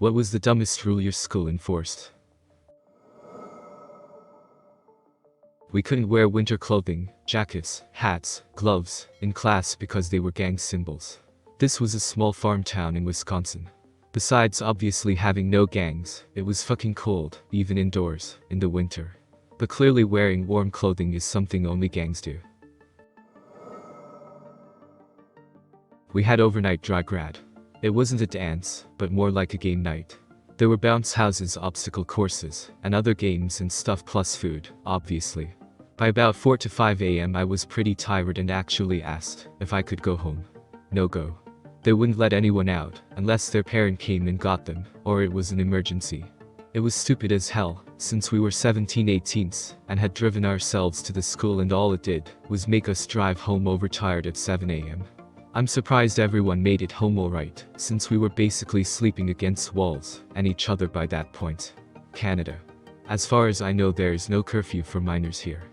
What was the dumbest rule your school enforced? We couldn't wear winter clothing, jackets, hats, gloves, in class because they were gang symbols. This was a small farm town in Wisconsin. Besides obviously having no gangs, it was fucking cold, even indoors, in the winter. But clearly wearing warm clothing is something only gangs do. We had overnight dry grad. It wasn't a dance, but more like a game night. There were bounce houses, obstacle courses, and other games and stuff plus food, obviously. By about 4 to 5 a.m. I was pretty tired and actually asked if I could go home. No go. They wouldn't let anyone out, unless their parent came and got them, or it was an emergency. It was stupid as hell, since we were 17/18s, and had driven ourselves to the school and all it did was make us drive home overtired at 7 a.m. I'm surprised everyone made it home alright, since we were basically sleeping against walls, and each other by that point. Canada. As far as I know there is no curfew for minors here.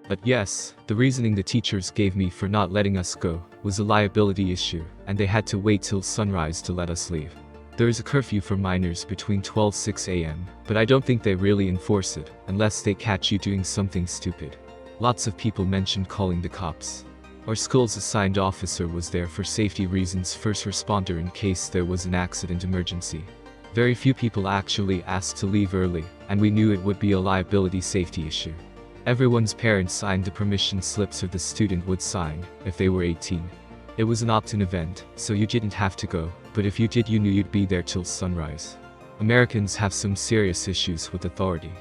But yes, the reasoning the teachers gave me for not letting us go was a liability issue, and they had to wait till sunrise to let us leave. There is a curfew for minors between 12-6 a.m., but I don't think they really enforce it, unless they catch you doing something stupid. Lots of people mentioned calling the cops. Our school's assigned officer was there for safety reasons, first responder in case there was an accident emergency. Very few people actually asked to leave early, and we knew it would be a liability safety issue. Everyone's parents signed the permission slips or the student would sign, if they were 18. It was an opt-in event, so you didn't have to go, but if you did you knew you'd be there till sunrise. Americans have some serious issues with authority.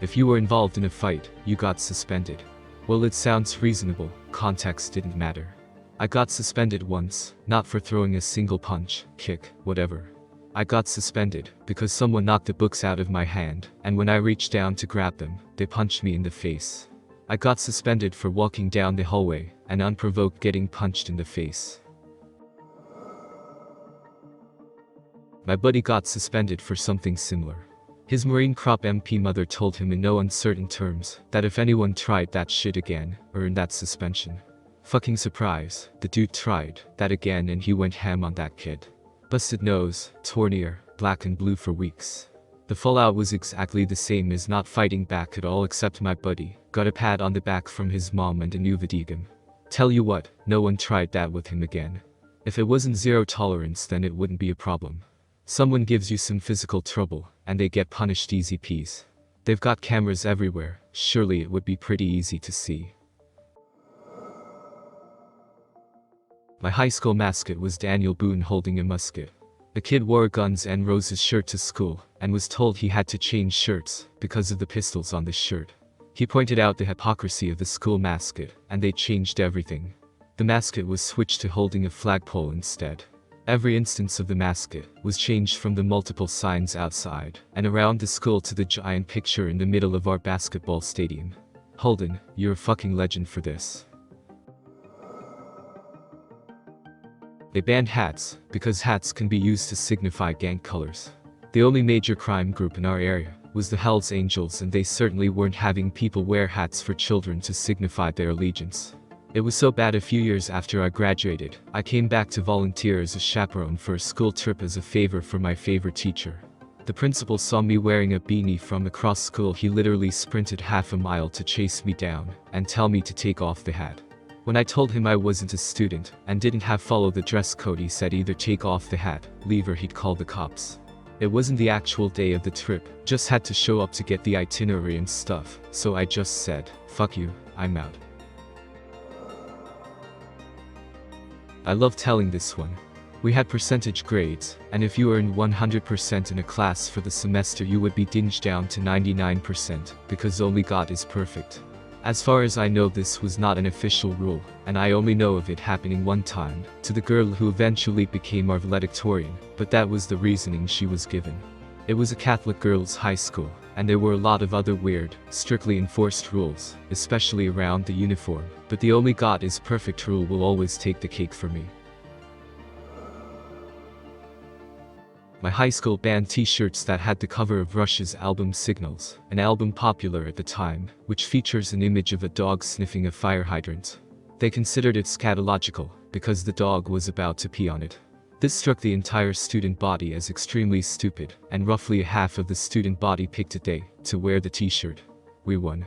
If you were involved in a fight, you got suspended. Well, it sounds reasonable, context didn't matter. I got suspended once, not for throwing a single punch, kick, whatever. I got suspended because someone knocked the books out of my hand, and when I reached down to grab them, they punched me in the face. I got suspended for walking down the hallway, and unprovoked getting punched in the face. My buddy got suspended for something similar. His Marine Corps MP mother told him in no uncertain terms that if anyone tried that shit again, earned that suspension. Fucking surprise, the dude tried that again and he went ham on that kid. Busted nose, torn ear, black and blue for weeks. The fallout was exactly the same as not fighting back at all, except my buddy got a pat on the back from his mom and a new Vadigam. Tell you what, no one tried that with him again. If it wasn't zero tolerance then it wouldn't be a problem. Someone gives you some physical trouble, and they get punished easy peas. They've got cameras everywhere, surely it would be pretty easy to see. My high school mascot was Daniel Boone holding a musket. The kid wore Guns N' Roses shirt to school, and was told he had to change shirts because of the pistols on the shirt. He pointed out the hypocrisy of the school mascot, and they changed everything. The mascot was switched to holding a flagpole instead. Every instance of the mascot was changed from the multiple signs outside and around the school to the giant picture in the middle of our basketball stadium. Holden, you're a fucking legend for this. They banned hats, because hats can be used to signify gang colors. The only major crime group in our area was the Hells Angels, and they certainly weren't having people wear hats for children to signify their allegiance. It was so bad a few years after I graduated, I came back to volunteer as a chaperone for a school trip as a favor for my favorite teacher. The principal saw me wearing a beanie from across school. He literally sprinted half a mile to chase me down and tell me to take off the hat. When I told him I wasn't a student and didn't have follow the dress code, he said either take off the hat, leave, or he'd call the cops. It wasn't the actual day of the trip, just had to show up to get the itinerary and stuff, so I just said, fuck you, I'm out. I love telling this one. We had percentage grades, and if you earned 100% in a class for the semester you would be dinged down to 99% because only God is perfect. As far as I know this was not an official rule, and I only know of it happening one time, to the girl who eventually became our valedictorian, but that was the reasoning she was given. It was a Catholic girls' high school, and there were a lot of other weird, strictly enforced rules, especially around the uniform, but the only God is perfect rule will always take the cake for me. My high school banned t-shirts that had the cover of Rush's album Signals, an album popular at the time, which features an image of a dog sniffing a fire hydrant. They considered it scatological, because the dog was about to pee on it. This struck the entire student body as extremely stupid, and roughly half of the student body picked a day to wear the t-shirt. We won.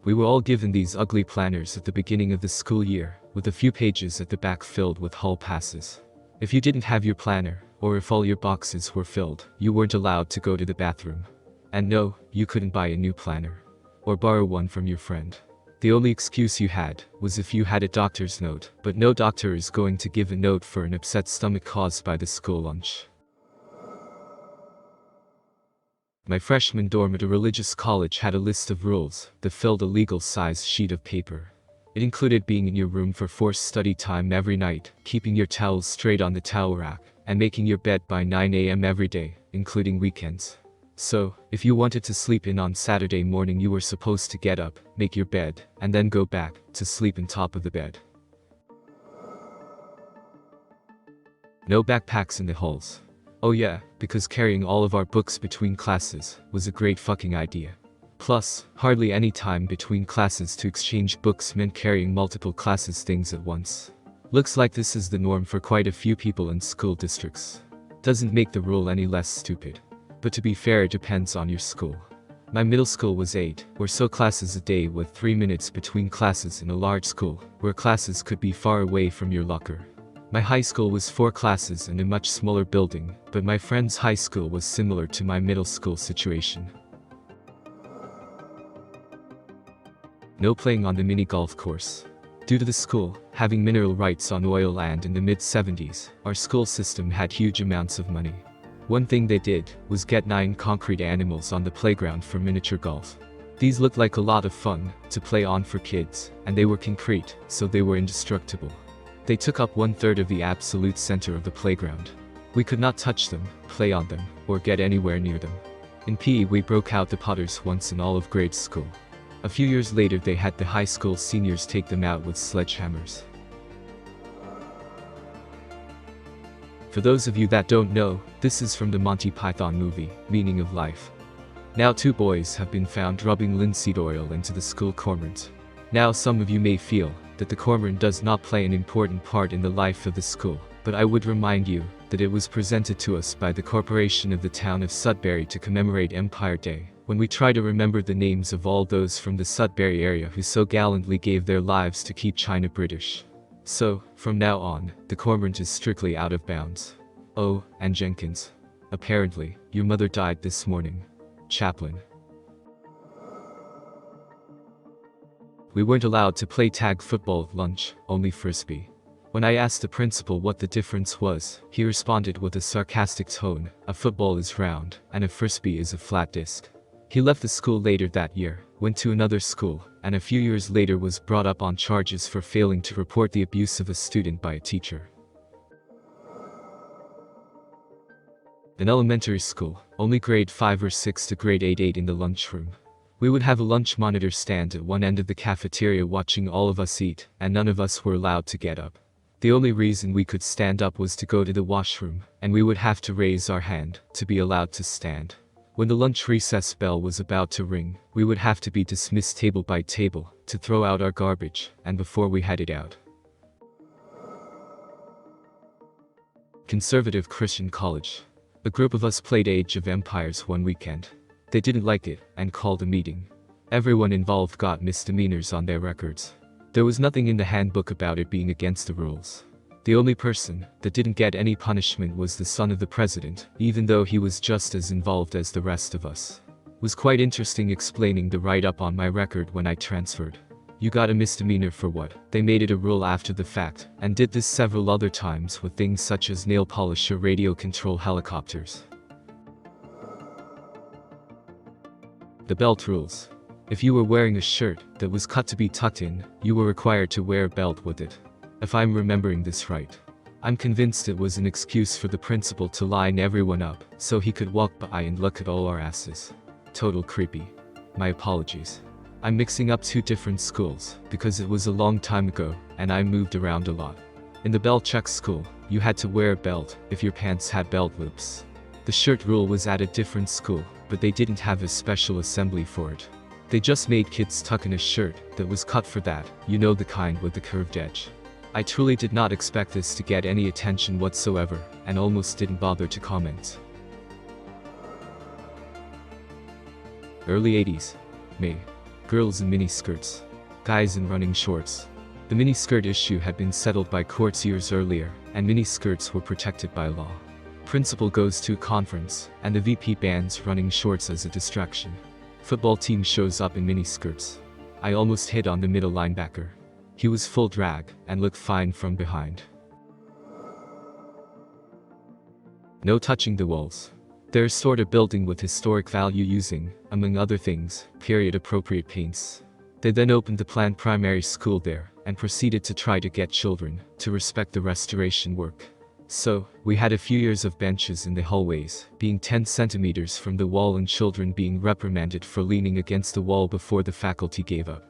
We were all given these ugly planners at the beginning of the school year, with a few pages at the back filled with hall passes. If you didn't have your planner, or if all your boxes were filled, you weren't allowed to go to the bathroom. And no, you couldn't buy a new planner, or borrow one from your friend. The only excuse you had was if you had a doctor's note, but no doctor is going to give a note for an upset stomach caused by the school lunch. My freshman dorm at a religious college had a list of rules that filled a legal-sized sheet of paper. It included being in your room for forced study time every night, keeping your towels straight on the towel rack, and making your bed by 9 a.m. every day, including weekends. So, if you wanted to sleep in on Saturday morning, you were supposed to get up, make your bed, and then go back to sleep on top of the bed. No backpacks in the halls. Oh yeah, because carrying all of our books between classes was a great fucking idea. Plus, hardly any time between classes to exchange books meant carrying multiple classes things at once. Looks like this is the norm for quite a few people in school districts. Doesn't make the rule any less stupid. But to be fair, it depends on your school. My middle school was 8 or so classes a day with 3 minutes between classes in a large school, where classes could be far away from your locker. My high school was 4 classes in a much smaller building, but my friend's high school was similar to my middle school situation. No playing on the mini golf course. Due to the school having mineral rights on oil land in the mid-70s, our school system had huge amounts of money. One thing they did was get 9 concrete animals on the playground for miniature golf. These looked like a lot of fun to play on for kids, and they were concrete, so they were indestructible. They took up 1/3 of the absolute center of the playground. We could not touch them, play on them, or get anywhere near them. In PE, we broke out the putters once in all of grade school. A few years later, they had the high school seniors take them out with sledgehammers. For those of you that don't know, this is from the Monty Python movie, Meaning of Life. Now 2 boys have been found rubbing linseed oil into the school cormorant. Now some of you may feel that the cormorant does not play an important part in the life of the school, but I would remind you that it was presented to us by the corporation of the town of Sudbury to commemorate Empire Day, when we try to remember the names of all those from the Sudbury area who so gallantly gave their lives to keep China British. So, from now on, the cormorant is strictly out of bounds. Oh, and Jenkins. Apparently, your mother died this morning. Chaplain. We weren't allowed to play tag football at lunch, only frisbee. When I asked the principal what the difference was, he responded with a sarcastic tone, a football is round, and a frisbee is a flat disc. He left the school later that year, went to another school, and a few years later was brought up on charges for failing to report the abuse of a student by a teacher. In elementary school, only grade 5 or 6 to grade 8 in the lunchroom. We would have a lunch monitor stand at one end of the cafeteria watching all of us eat, and none of us were allowed to get up. The only reason we could stand up was to go to the washroom, and we would have to raise our hand to be allowed to stand. When the lunch recess bell was about to ring, we would have to be dismissed table by table to throw out our garbage, and before we had it out. Conservative Christian College. A group of us played Age of Empires one weekend. They didn't like it and called a meeting. Everyone involved got misdemeanors on their records. There was nothing in the handbook about it being against the rules. The only person that didn't get any punishment was the son of the president, even though he was just as involved as the rest of us. It was quite interesting explaining the write-up on my record when I transferred. You got a misdemeanor for what? They made it a rule after the fact, and did this several other times with things such as nail polish or radio control helicopters. The belt rules. If you were wearing a shirt that was cut to be tucked in, you were required to wear a belt with it. If I'm remembering this right. I'm convinced it was an excuse for the principal to line everyone up, so he could walk by and look at all our asses. Total creepy. My apologies. I'm mixing up 2 different schools, because it was a long time ago, and I moved around a lot. In the Bell-Chuck school, you had to wear a belt if your pants had belt loops. The shirt rule was at a different school, but they didn't have a special assembly for it. They just made kids tuck in a shirt that was cut for that, you know, the kind with the curved edge. I truly did not expect this to get any attention whatsoever, and almost didn't bother to comment. Early 80s. May. Girls in miniskirts. Guys in running shorts. The miniskirt issue had been settled by courts years earlier, and miniskirts were protected by law. Principal goes to a conference, and the VP bans running shorts as a distraction. Football team shows up in miniskirts. I almost hit on the middle linebacker. He was full drag, and looked fine from behind. No touching the walls. They're sort of building with historic value using, among other things, period-appropriate paints. They then opened the planned primary school there, and proceeded to try to get children to respect the restoration work. So, we had a few years of benches in the hallways, being 10 centimeters from the wall and children being reprimanded for leaning against the wall before the faculty gave up.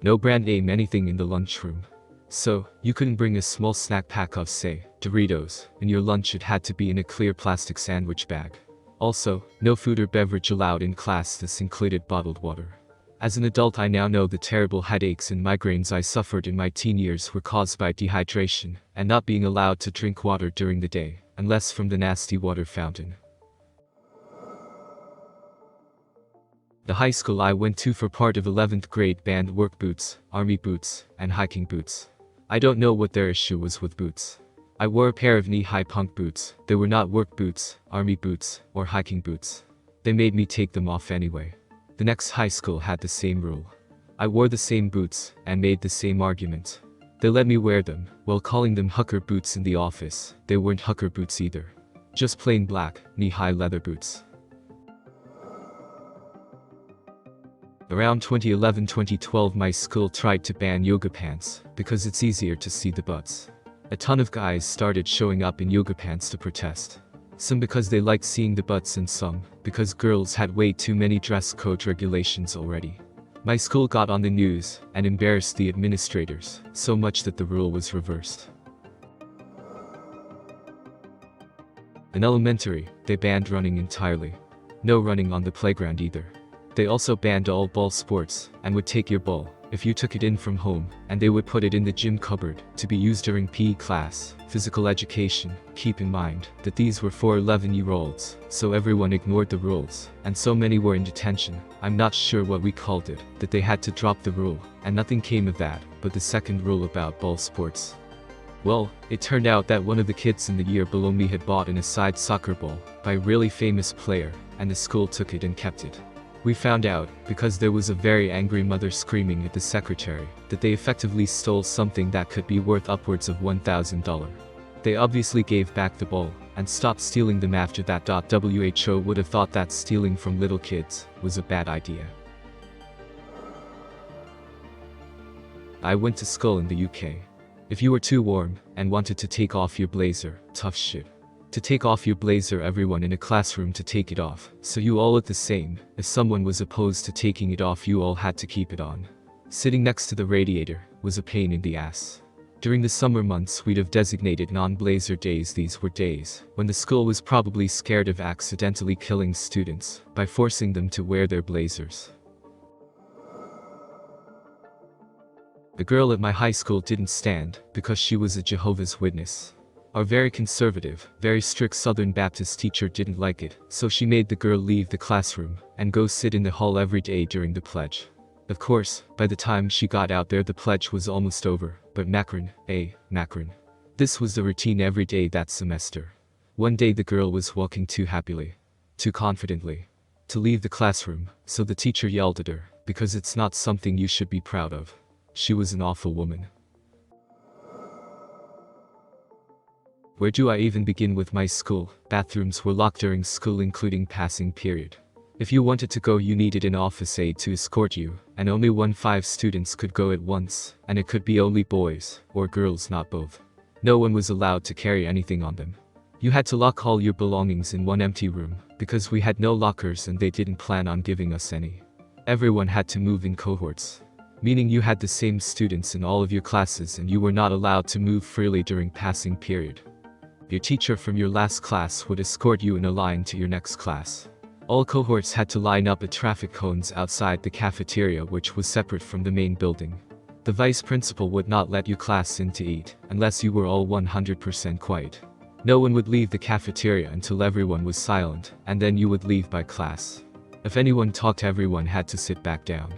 No brand name anything in the lunchroom. So, you couldn't bring a small snack pack of, say, Doritos, in your lunch. It had to be in a clear plastic sandwich bag. Also, no food or beverage allowed in class. This included bottled water. As an adult, I now know the terrible headaches and migraines I suffered in my teen years were caused by dehydration, and not being allowed to drink water during the day, unless from the nasty water fountain. The high school I went to for part of 11th grade banned work boots, army boots, and hiking boots. I don't know what their issue was with boots. I wore a pair of knee-high punk boots. They were not work boots, army boots, or hiking boots. They made me take them off anyway. The next high school had the same rule. I wore the same boots, and made the same argument. They let me wear them, while calling them hooker boots in the office. They weren't hooker boots either. Just plain black, knee-high leather boots. Around 2011-2012 my school tried to ban yoga pants, because it's easier to see the butts. A ton of guys started showing up in yoga pants to protest. Some because they liked seeing the butts and some because girls had way too many dress code regulations already. My school got on the news and embarrassed the administrators, so much that the rule was reversed. In elementary, they banned running entirely. No running on the playground either. They also banned all ball sports, and would take your ball, if you took it in from home, and they would put it in the gym cupboard, to be used during PE class, physical education. Keep in mind, that these were for 11-year-olds, so everyone ignored the rules, and so many were in detention. I'm not sure what we called it, that they had to drop the rule, and nothing came of that, but the second rule about ball sports. Well, it turned out that one of the kids in the year below me had bought an aside soccer ball, by a really famous player, and the school took it and kept it. We found out, because there was a very angry mother screaming at the secretary, that they effectively stole something that could be worth upwards of $1,000. They obviously gave back the ball, and stopped stealing them after that. WHO would have thought that stealing from little kids was a bad idea. I went to school in the UK. If you were too warm, and wanted to take off your blazer, tough shit. To take off your blazer, everyone in a classroom to take it off, so you all look the same. If someone was opposed to taking it off, you all had to keep it on. Sitting next to the radiator was a pain in the ass. During the summer months, we'd have designated non-blazer days. These were days when the school was probably scared of accidentally killing students by forcing them to wear their blazers. The girl at my high school didn't stand, because she was a Jehovah's Witness. Our very conservative, very strict Southern Baptist teacher didn't like it, so she made the girl leave the classroom and go sit in the hall every day during the pledge. Of course, by the time she got out there, the pledge was almost over, but Macron. This was the routine every day that semester. One day the girl was walking too happily, too confidently, to leave the classroom, so the teacher yelled at her, because it's not something you should be proud of. She was an awful woman. Where do I even begin with my school? Bathrooms were locked during school, including passing period. If you wanted to go, you needed an office aide to escort you, and only 5 students could go at once, and it could be only boys, or girls, not both. No one was allowed to carry anything on them. You had to lock all your belongings in one empty room, because we had no lockers and they didn't plan on giving us any. Everyone had to move in cohorts, meaning you had the same students in all of your classes and you were not allowed to move freely during passing period. Your teacher from your last class would escort you in a line to your next class. All cohorts had to line up at traffic cones outside the cafeteria, which was separate from the main building. The vice principal would not let your class in to eat, unless you were all 100% quiet. No one would leave the cafeteria until everyone was silent, and then you would leave by class. If anyone talked, everyone had to sit back down.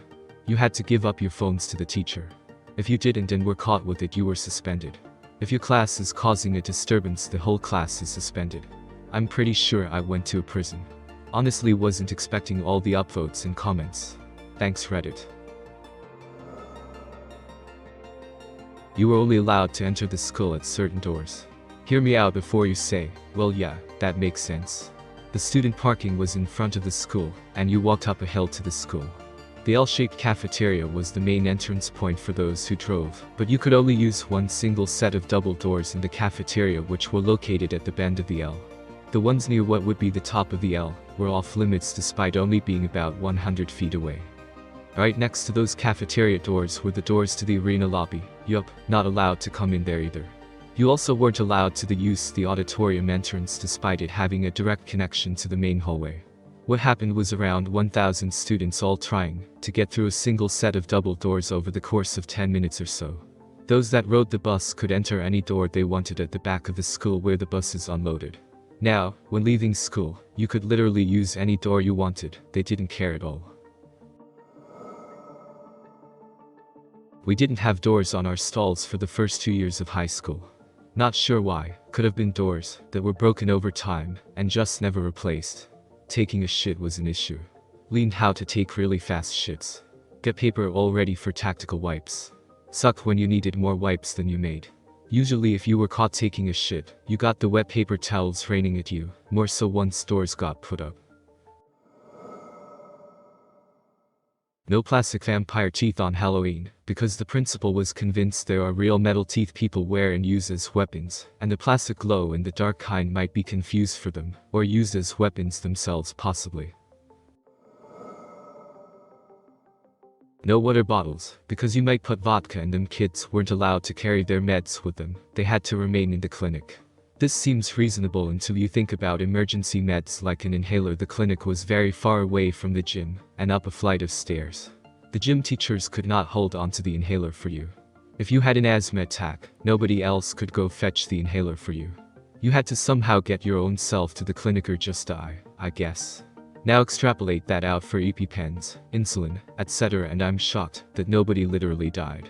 You had to give up your phones to the teacher. If you didn't and were caught with it, you were suspended. If your class is causing a disturbance, the whole class is suspended. I'm pretty sure I went to a prison. Honestly, wasn't expecting all the upvotes and comments. Thanks Reddit. You were only allowed to enter the school at certain doors. Hear me out before you say, well yeah, that makes sense. The student parking was in front of the school, and you walked up a hill to the school. The L-shaped cafeteria was the main entrance point for those who drove, but you could only use one single set of double doors in the cafeteria, which were located at the bend of the L. The ones near what would be the top of the L were off limits despite only being about 100 feet away. Right next to those cafeteria doors were the doors to the arena lobby. Yup, not allowed to come in there either. You also weren't allowed to use the auditorium entrance despite it having a direct connection to the main hallway. What happened was around 1,000 students all trying to get through a single set of double doors over the course of 10 minutes or so. Those that rode the bus could enter any door they wanted at the back of the school where the bus is unloaded. Now, when leaving school, you could literally use any door you wanted. They didn't care at all. We didn't have doors on our stalls for the first 2 years of high school. Not sure why. Could have been doors that were broken over time and just never replaced. Taking a shit was an issue. Learned how to take really fast shits. Get paper all ready for tactical wipes. Sucked when you needed more wipes than you made. Usually if you were caught taking a shit, you got the wet paper towels raining at you, more so once doors got put up. No plastic vampire teeth on Halloween, because the principal was convinced there are real metal teeth people wear and use as weapons, and the plastic glow-in-the-dark kind might be confused for them, or used as weapons themselves possibly. No water bottles, because you might put vodka in them. Kids weren't allowed to carry their meds with them, they had to remain in the clinic. This seems reasonable until you think about emergency meds like an inhaler. The clinic was very far away from the gym, and up a flight of stairs. The gym teachers could not hold onto the inhaler for you. If you had an asthma attack, nobody else could go fetch the inhaler for you. You had to somehow get your own self to the clinic or just die, I guess. Now extrapolate that out for EpiPens, insulin, etc., and I'm shocked that nobody literally died.